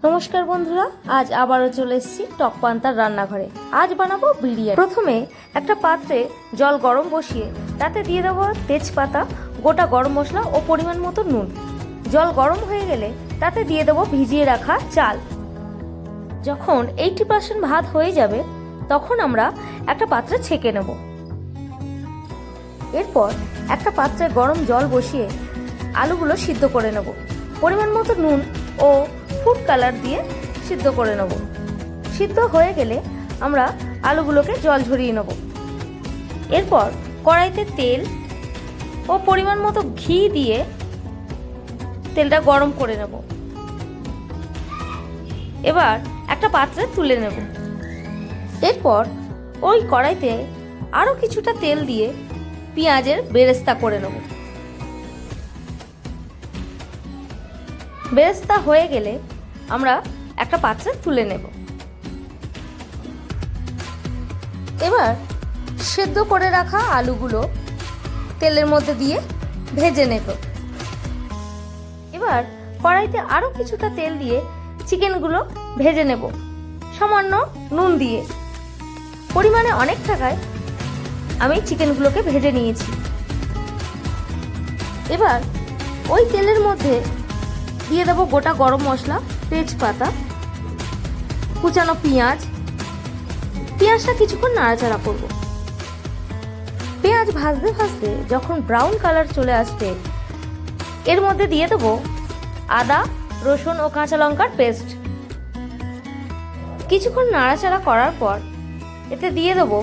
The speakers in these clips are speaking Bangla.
নমস্কার বন্ধুরা, আজ আবারও চলে এসেছি টক পান্তার রান্নাঘরে। আজ বানাবো বিরিয়ানি। প্রথমে একটা পাত্রে জল গরম বসিয়ে তাতে দিয়ে দেবো তেজপাতা, গোটা গরম মশলা ও পরিমাণ মতো নুন। জল গরম হয়ে গেলে তাতে দিয়ে দেবো ভিজিয়ে রাখা চাল। যখন 80% ভাত হয়ে যাবে তখন আমরা একটা পাত্রে ছেঁকে নেব। এরপর একটা পাত্রে গরম জল বসিয়ে আলুগুলো সিদ্ধ করে নেব। পরিমাণ মতো নুন ও ফুড কালার দিয়ে সিদ্ধ করে নেব। সিদ্ধ হয়ে গেলে আমরা আলুগুলোকে জল ঝরিয়ে নেব। এরপর কড়াইতে তেল ও পরিমাণ মতো ঘি দিয়ে তেলটা গরম করে নেব। এবার একটা পাত্রে তুলে নেব। এরপর ওই কড়াইতে আরও কিছুটা তেল দিয়ে পেঁয়াজের বেরেস্তা করে নেব। বেরেস্তা হয়ে গেলে আমরা একটা পাত্রে তুলে নেব। এবার সেদ্ধ করে রাখা আলুগুলো তেলের মধ্যে দিয়ে ভেজে নেব। এবার কড়াইতে আরও কিছুটা তেল দিয়ে চিকেনগুলো ভেজে নেব, সামান্য নুন দিয়ে। পরিমাণে অনেক থাকায় আমি চিকেনগুলোকে ভেজে নিয়েছি। এবার ওই তেলের মধ্যে দিয়ে দেবো গোটা গরম মশলা, তেজপাতা, কুচানো পেঁয়াজটা কিছুক্ষণ নাড়াচাড়া করব। পেঁয়াজ ভাজতে ভাজতে যখন ব্রাউন কালার চলে আসবে এর মধ্যে দিয়ে দেবো আদা, রসুন ও কাঁচা লঙ্কার পেস্ট। কিছুক্ষণ নাড়াচাড়া করার পর এতে দিয়ে দেবো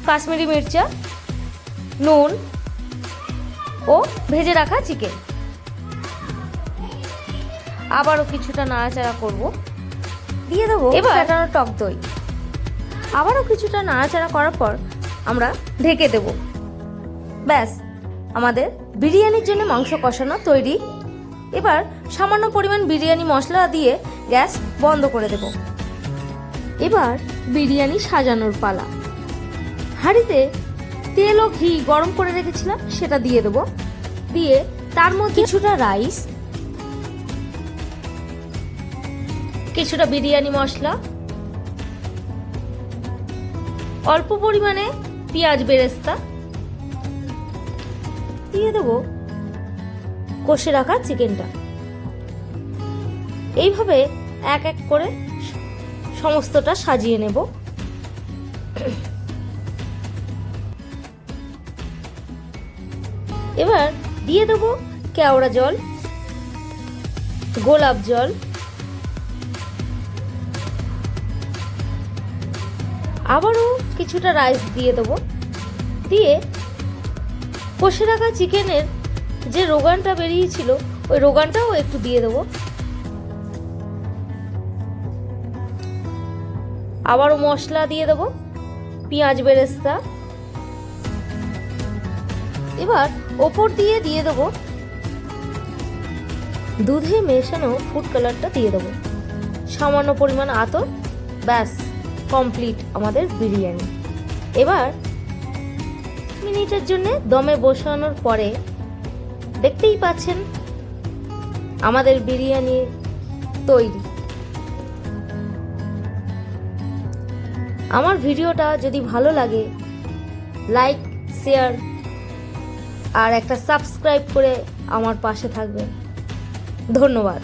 কাশ্মীরি মির্চা, নুন ও ভেজে রাখা চিকেন। আবারও কিছুটা নাড়াচাড়া করব। দিয়ে দেবো এবার ফেটানো টক দই। আবারও কিছুটা নাড়াচাড়া করার পর আমরা ঢেকে দেব। ব্যাস, আমাদের বিরিয়ানির জন্য মাংস কষানো তৈরি। এবার সামান্য পরিমাণ বিরিয়ানি মশলা দিয়ে গ্যাস বন্ধ করে দেব। এবার বিরিয়ানি সাজানোর পালা। হাঁড়িতে তেল ও ঘি গরম করে রেখেছিলাম, সেটা দিয়ে দেব। দিয়ে তার মধ্যে কিছুটা রাইস, কিছুটা বিরিয়ানি মশলা, অল্প পরিমাণে পেঁয়াজ বেরেস্তা দিয়ে দেবো কষে রাখা চিকেনটা। এইভাবে এক এক করে সমস্তটা সাজিয়ে নেব। এবার দিয়ে দেবো কেওড়া জল, গোলাপ জল, আবারও কিছুটা রাইস দিয়ে দেবো। দিয়ে কষে রাখা চিকেনের যে রোগানটা বেরিয়েছিল ওই রোগানটাও একটু দিয়ে দেবো। আবারও মশলা দিয়ে দেবো, পেঁয়াজ বেরেস্তা। এবার ওপর দিয়ে দেবো দুধে মেশানো ফুড কালারটা দিয়ে দেবো, সামান্য পরিমাণ আতর। ব্যাস, কমপ্লিট আমাদের বিরিয়ানি। এবার মিনিটের জন্য দমে বসানোর পরে দেখতেই পাচ্ছেন আমাদের বিরিয়ানি তৈরি। আমার ভিডিওটা যদি ভালো লাগে লাইক, শেয়ার আর একটা সাবস্ক্রাইব করে আমার পাশে থাকবেন। ধন্যবাদ।